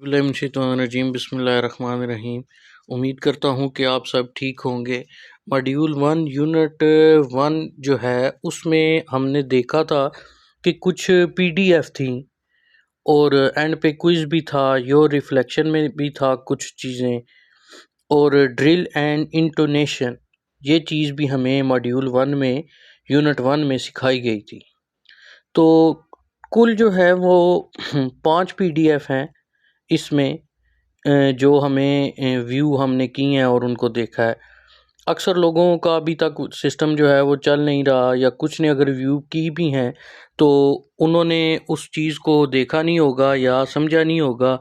बिस्मिल्लाहिर्रहमानिर्रहीम बिस्मिल्लाहिर्रहमानिर्रहीम। उम्मीद करता हूँ कि आप सब ठीक होंगे। मॉड्यूल 1 यूनिट 1 जो है उसमें हमने देखा था कि कुछ पीडीएफ थी और एंड पे क्विज़ भी था, योर रिफ्लेक्शन में भी था कुछ चीज़ें, और ड्रिल एंड इंटोनेशन ये चीज़ भी हमें मॉड्यूल 1 में यूनिट 1 में सिखाई गई थी। तो कुल जो है वो 5 पीडीएफ हैं इसमें, जो हमें व्यू हमने की हैं और उनको देखा है। अक्सर लोगों का अभी तक सिस्टम जो है वो चल नहीं रहा, या कुछ ने अगर व्यू की भी हैं तो उन्होंने उस चीज़ को देखा नहीं होगा या समझा नहीं होगा,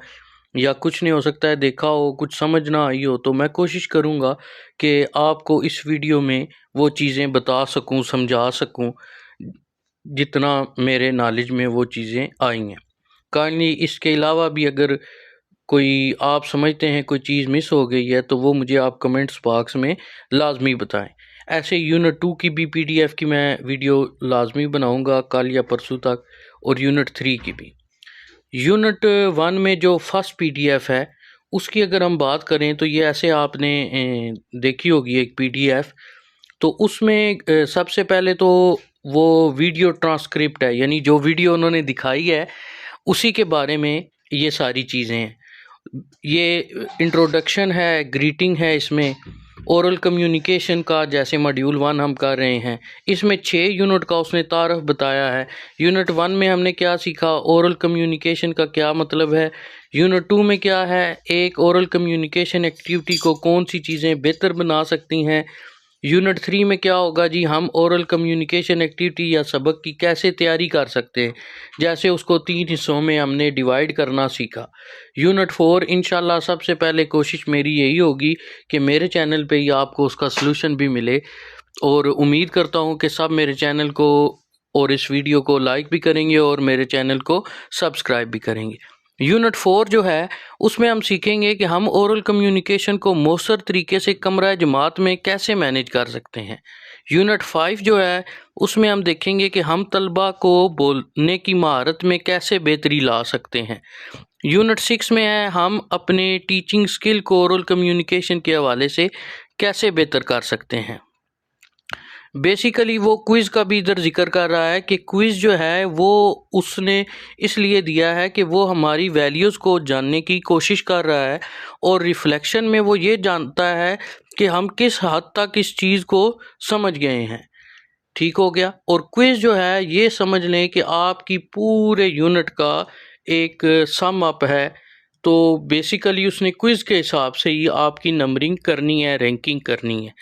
या कुछ नहीं हो सकता है देखा हो कुछ समझ ना आई हो। तो मैं कोशिश करूँगा कि आपको इस वीडियो में वो चीज़ें बता सकूँ, समझा सकूँ जितना मेरे नॉलेज में वो चीज़ें आई हैं। काइंडली इसके अलावा भी अगर कोई आप समझते हैं कोई चीज़ मिस हो गई है तो वो मुझे आप कमेंट्स बॉक्स में लाजमी बताएं। ऐसे यूनिट 2 की भी पीडीएफ की मैं वीडियो लाजमी बनाऊंगा कल या परसों तक, और यूनिट 3 की भी। यूनिट 1 में जो फर्स्ट पीडीएफ है उसकी अगर हम बात करें तो ये ऐसे आपने देखी होगी एक पीडीएफ। तो उसमें सबसे पहले तो वो वीडियो ट्रांसक्रिप्ट है, यानी जो वीडियो उन्होंने दिखाई है उसी के बारे में ये सारी चीज़ें हैं। ये इंट्रोडक्शन है, ग्रीटिंग है, इसमें ओरल कम्युनिकेशन का जैसे मॉड्यूल 1 हम कर रहे हैं इसमें 6 यूनिट का उसने तारफ़ बताया है। यूनिट 1 में हमने क्या सीखा, ओरल कम्युनिकेशन का क्या मतलब है। यूनिट 2 में क्या है, एक ओरल कम्युनिकेशन एक्टिविटी को कौन सी चीज़ें बेहतर बना सकती हैं। यूनिट 3 में क्या होगा जी, हम ओरल कम्युनिकेशन एक्टिविटी या सबक की कैसे तैयारी कर सकते हैं, जैसे उसको 3 हिस्सों में हमने डिवाइड करना सीखा। यूनिट 4 इंशाल्लाह सबसे पहले कोशिश मेरी यही होगी कि मेरे चैनल पे ही आपको उसका सलूशन भी मिले, और उम्मीद करता हूँ कि सब मेरे चैनल को और इस वीडियो को लाइक भी करेंगे और मेरे चैनल को सब्सक्राइब भी करेंगे। यूनिट 4 जो है उसमें हम सीखेंगे कि हम ओरल कम्युनिकेशन को मौसर तरीके से कमरा जमात में कैसे मैनेज कर सकते हैं। यूनिट 5 जो है उसमें हम देखेंगे कि हम तलबा को बोलने की महारत में कैसे बेहतरी ला सकते हैं। यूनिट 6 में है हम अपने टीचिंग स्किल को ओरल कम्युनिकेशन के हवाले से कैसे बेहतर कर सकते हैं। बेसिकली वो क्विज़ का भी इधर जिक्र कर रहा है कि क्विज़ जो है वो उसने इसलिए दिया है कि वो हमारी वैल्यूज़ को जानने की कोशिश कर रहा है, और रिफ्लेक्शन में वो ये जानता है कि हम किस हद तक इस चीज़ को समझ गए हैं। ठीक हो गया। और क्विज़ जो है ये समझ लें कि आपकी पूरे यूनिट का एक सम अप है। तो बेसिकली उसने क्विज़ के हिसाब से ही आपकी नंबरिंग करनी है, रैंकिंग करनी है।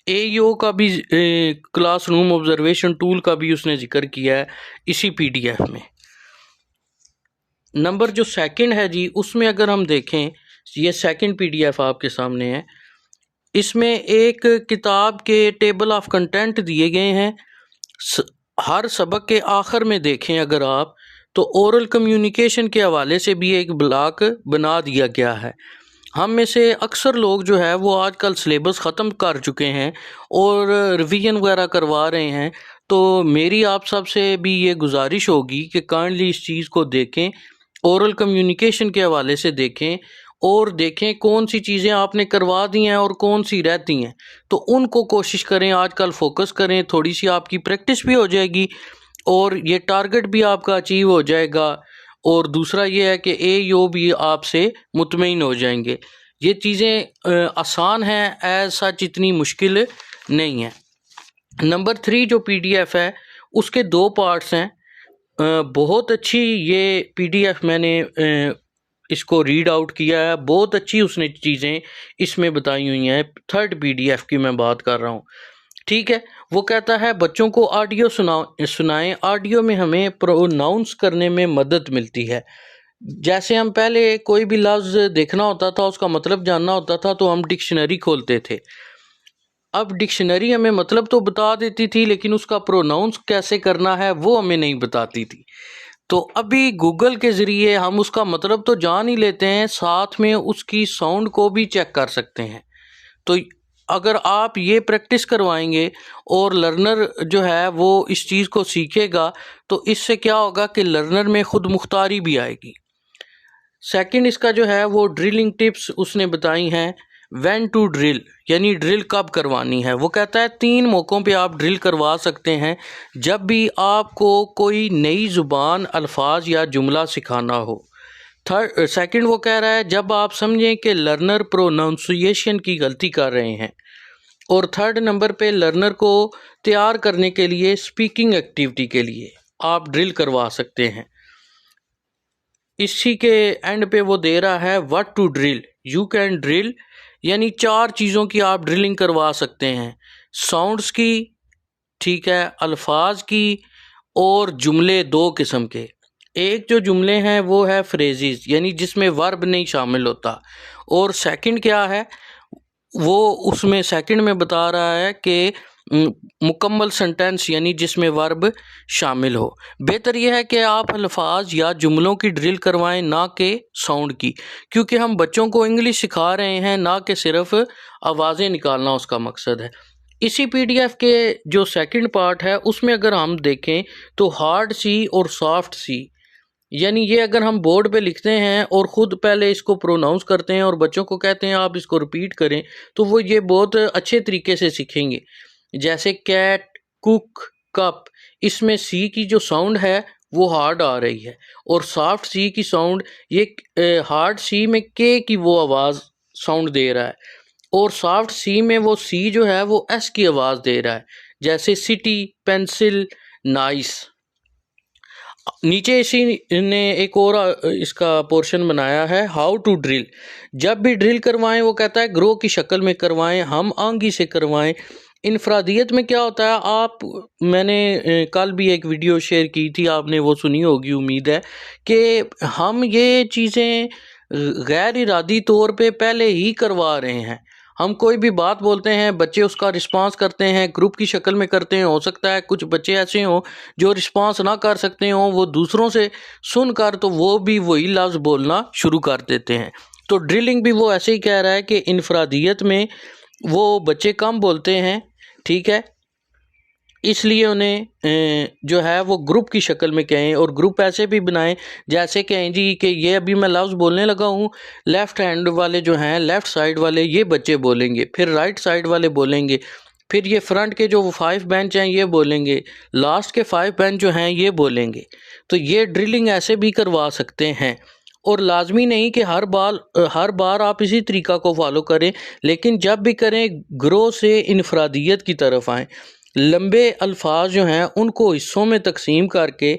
एईओ का भी क्लासरूम ऑब्जर्वेशन टूल का भी उसने जिक्र किया है इसी पीडीएफ में। नंबर जो सेकंड है जी, उसमें अगर हम देखें, ये सेकंड पीडीएफ आपके सामने है। इसमें एक किताब के टेबल ऑफ कंटेंट दिए गए हैं। हर सबक के आखिर में देखें अगर आप, तो ओरल कम्युनिकेशन के हवाले से भी एक ब्लॉक बना दिया गया है। हम में से अक्सर लोग जो है वो आजकल सिलेबस ख़त्म कर चुके हैं और रिवीजन वगैरह करवा रहे हैं। तो मेरी आप सब से भी ये गुजारिश होगी कि काइंडली इस चीज़ को देखें, ओरल कम्युनिकेशन के हवाले से देखें, और देखें कौन सी चीज़ें आपने करवा दी हैं और कौन सी रहती हैं। तो उनको कोशिश करें आजकल फोकस करें, थोड़ी सी आपकी प्रैक्टिस भी हो जाएगी और ये टारगेट भी आपका अचीव हो जाएगा। और दूसरा ये है कि एईओ भी आपसे मुतमईन हो जाएंगे। ये चीज़ें आसान हैं, एज सच इतनी मुश्किल नहीं है। नंबर 3 जो पीडीएफ है उसके 2 पार्ट्स हैं। बहुत अच्छी ये पीडीएफ मैंने इसको रीड आउट किया है, बहुत अच्छी उसने चीज़ें इसमें बताई हुई हैं। थर्ड पीडीएफ की मैं बात कर रहा हूँ, ठीक है। वो कहता है बच्चों को ऑडियो सुनाएं। ऑडियो में हमें प्रोनाउंस करने में मदद मिलती है। जैसे हम पहले कोई भी लफ्ज़ देखना होता था, उसका मतलब जानना होता था, तो हम डिक्शनरी खोलते थे। अब डिक्शनरी हमें मतलब तो बता देती थी, लेकिन उसका प्रोनाउंस कैसे करना है वो हमें नहीं बताती थी। तो अभी गूगल के ज़रिए हम उसका मतलब तो जान ही लेते हैं, साथ में उसकी साउंड को भी चेक कर सकते हैं। तो अगर आप ये प्रैक्टिस करवाएंगे और लर्नर जो है वो इस चीज़ को सीखेगा, तो इससे क्या होगा कि लर्नर में खुद मुख्तारी भी आएगी। सेकंड इसका जो है वो ड्रिलिंग टिप्स उसने बताई हैं। व्हेन टू ड्रिल, यानी ड्रिल कब करवानी है। वो कहता है 3 मौक़ों पे आप ड्रिल करवा सकते हैं, जब भी आपको कोई नई ज़ुबान, अल्फाज या जुमला सिखाना हो। सेकंड वो कह रहा है जब आप समझें कि लर्नर प्रोनाउंसिएशन की गलती कर रहे हैं। और थर्ड नंबर पे लर्नर को तैयार करने के लिए स्पीकिंग एक्टिविटी के लिए आप ड्रिल करवा सकते हैं। इसी के एंड पे वो दे रहा है what to drill, you can drill, यानी 4 चीज़ों की आप ड्रिलिंग करवा सकते हैं। साउंड्स की, ठीक है, अल्फाज की, और जुमले 2 किस्म के। एक जो जुमले हैं वो है फ्रेजेस, यानी जिसमें वर्ब नहीं शामिल होता। और सेकंड क्या है, वो उसमें सेकंड में बता रहा है कि मुकम्मल सेंटेंस, यानी जिसमें वर्ब शामिल हो। बेहतर यह है कि आप अल्फाज या जुमलों की ड्रिल करवाएं, ना कि साउंड की, क्योंकि हम बच्चों को इंग्लिश सिखा रहे हैं, ना कि सिर्फ आवाज़ें निकालना उसका मकसद है। इसी पीडीएफ के जो सेकंड पार्ट है उसमें अगर हम देखें तो हार्ड सी और सॉफ्ट सी, यानी ये अगर हम बोर्ड पे लिखते हैं और ख़ुद पहले इसको प्रोनाउंस करते हैं और बच्चों को कहते हैं आप इसको रिपीट करें, तो वो ये बहुत अच्छे तरीके से सीखेंगे। जैसे कैट, कुक, कप, इसमें सी की जो साउंड है वो हार्ड आ रही है, और सॉफ्ट सी की साउंड, ये हार्ड सी में के की वो आवाज़ साउंड दे रहा है, और सॉफ्ट सी में वो सी जो है वो एस की आवाज़ दे रहा है। जैसे सिटी, पेंसिल, नाइस। नीचे इसी ने एक और इसका पोर्शन बनाया है हाउ टू ड्रिल। जब भी ड्रिल करवाएं, वो कहता है ग्रो की शक्ल में करवाएं, हम आंगी से करवाएं। इनफरादियत में क्या होता है, मैंने कल भी एक वीडियो शेयर की थी, आपने वो सुनी होगी उम्मीद है, कि हम ये चीज़ें गैर इरादी तौर पे पहले ही करवा रहे हैं। हम कोई भी बात बोलते हैं, बच्चे उसका रिस्पांस करते हैं, ग्रुप की शक्ल में करते हैं। हो सकता है कुछ बच्चे ऐसे हों जो रिस्पांस ना कर सकते हों, वो दूसरों से सुनकर तो वो भी वही लफ्ज़ बोलना शुरू कर देते हैं। तो ड्रिलिंग भी वो ऐसे ही कह रहा है कि इनफरादियत में वो बच्चे कम बोलते हैं, ठीक है, इसलिए उन्हें जो है वो ग्रुप की शक्ल में कहें, और ग्रुप ऐसे भी बनाएं जैसे कहें जी कि ये अभी मैं लफ्ज़ बोलने लगा हूँ, लेफ़्ट हैंड वाले जो हैं, लेफ़्ट साइड वाले ये बच्चे बोलेंगे, फिर राइट साइड वाले बोलेंगे, फिर ये फ्रंट के जो 5 बेंच हैं ये बोलेंगे, लास्ट के 5 बेंच जो हैं ये बोलेंगे। तो ये ड्रिलिंग ऐसे भी करवा सकते हैं, और लाजमी नहीं कि हर बार आप इसी तरीका को फॉलो करें, लेकिन जब भी करें ग्रो से इनफरादियत की तरफ आएँ। लंबे अल्फाज जो हैं उनको हिस्सों में तकसीम करके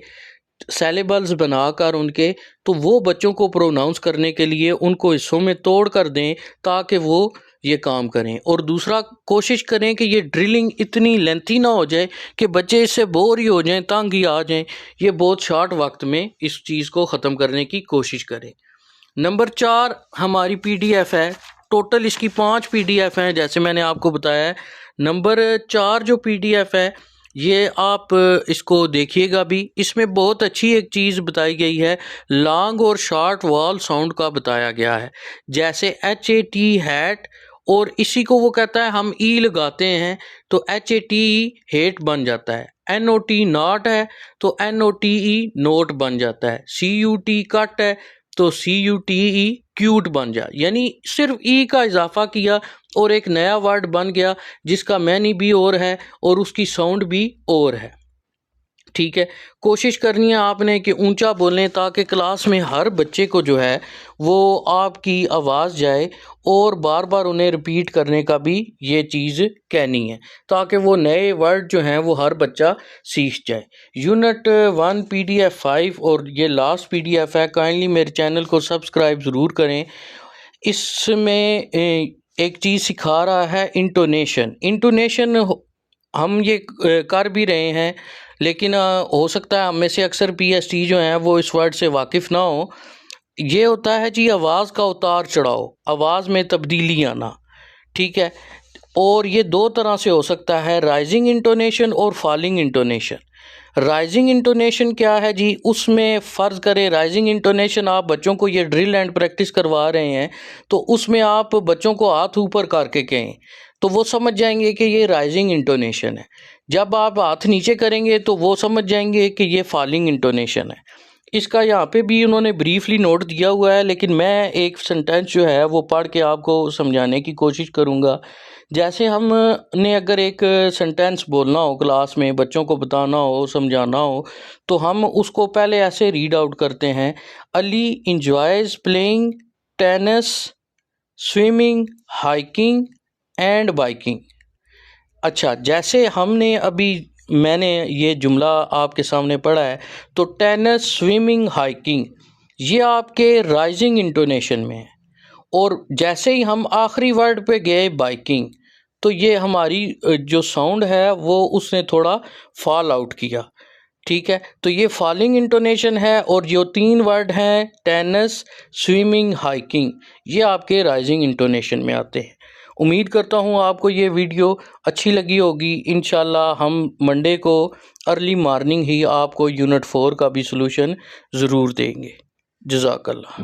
सेलेबल्स बनाकर उनके, तो वो बच्चों को प्रोनाउंस करने के लिए उनको हिस्सों में तोड़ कर दें ताकि वो ये काम करें। और दूसरा, कोशिश करें कि ये ड्रिलिंग इतनी लेंथी ना हो जाए कि बच्चे इससे बोर ही हो जाएं, तंग ही आ जाएं। ये बहुत शॉर्ट वक्त में इस चीज़ को ख़त्म करने की कोशिश करें। नंबर 4 हमारी पीडीएफ है। टोटल इसकी 5 पीडीएफ हैं, जैसे मैंने आपको बताया है। नंबर 4 जो पीडीएफ है ये आप इसको देखिएगा भी। इसमें बहुत अच्छी एक चीज़ बताई गई है, लॉन्ग और शॉर्ट वॉल साउंड का बताया गया है। जैसे HAT हैट, और इसी को वो कहता है हम ई लगाते हैं तो HATE हेट बन जाता है। NOT नॉट है तो NOTE नोट बन जाता है। CUT कट है तो CUTE क्यूट बन जाए, यानी सिर्फ ई का इजाफा किया और एक नया वर्ड बन गया जिसका मैनी भी और है और उसकी साउंड भी और है, ठीक है। कोशिश करनी है आपने कि ऊंचा बोलें ताकि क्लास में हर बच्चे को जो है वो आपकी आवाज़ जाए, और बार बार उन्हें रिपीट करने का भी ये चीज़ कहनी है ताकि वो नए वर्ड जो हैं वो हर बच्चा सीख जाए। यूनिट 1 PDF 5 और ये लास्ट PDF है। काइंडली मेरे चैनल को सब्सक्राइब ज़रूर करें। इसमें एक चीज़ सिखा रहा है इंटोनेशन हम ये कर भी रहे हैं, लेकिन हो सकता है हम में से अक्सर PST जो हैं वो इस वर्ड से वाकिफ़ ना हो। ये होता है जी आवाज़ का उतार चढ़ाव, आवाज़ में तब्दीली आना, ठीक है। और ये 2 तरह से हो सकता है, राइजिंग इंटोनेशन और फॉलिंग इंटोनेशन। राइजिंग इंटोनेशन क्या है जी, उसमें फ़र्ज़ करें राइजिंग इंटोनेशन आप बच्चों को ये ड्रिल एंड प्रैक्टिस करवा रहे हैं, तो उसमें आप बच्चों को हाथ ऊपर करके कहें तो वो समझ जाएंगे कि ये राइजिंग इंटोनेशन है। जब आप हाथ नीचे करेंगे तो वो समझ जाएंगे कि ये फॉलिंग इंटोनेशन है। इसका यहाँ पे भी उन्होंने ब्रीफली नोट दिया हुआ है, लेकिन मैं एक सेंटेंस जो है वो पढ़ के आपको समझाने की कोशिश करूँगा। जैसे हमने अगर एक सेंटेंस बोलना हो क्लास में, बच्चों को बताना हो, समझाना हो, तो हम उसको पहले ऐसे रीड आउट करते हैं, Ali enjoys playing tennis, swimming, hiking and biking. अच्छा, जैसे मैंने ये जुमला आपके सामने पढ़ा है, तो टेनिस, स्विमिंग, हाइकिंग ये आपके राइजिंग इंटोनेशन में है। और जैसे ही हम आखिरी वर्ड पे गए बाइकिंग, तो ये हमारी जो साउंड है वो उसने थोड़ा फॉल आउट किया। ठीक है, तो ये फॉलिंग इंटोनेशन है, और जो 3 वर्ड हैं टेनिस, स्विमिंग, हाइकिंग, ये आपके राइजिंग इंटोनेशन में आते हैं। उम्मीद करता हूँ आपको ये वीडियो अच्छी लगी होगी। इंशाल्लाह हम मंडे को अर्ली मॉर्निंग ही आपको यूनिट 4 का भी सलूशन ज़रूर देंगे। जज़ाकल्लाह।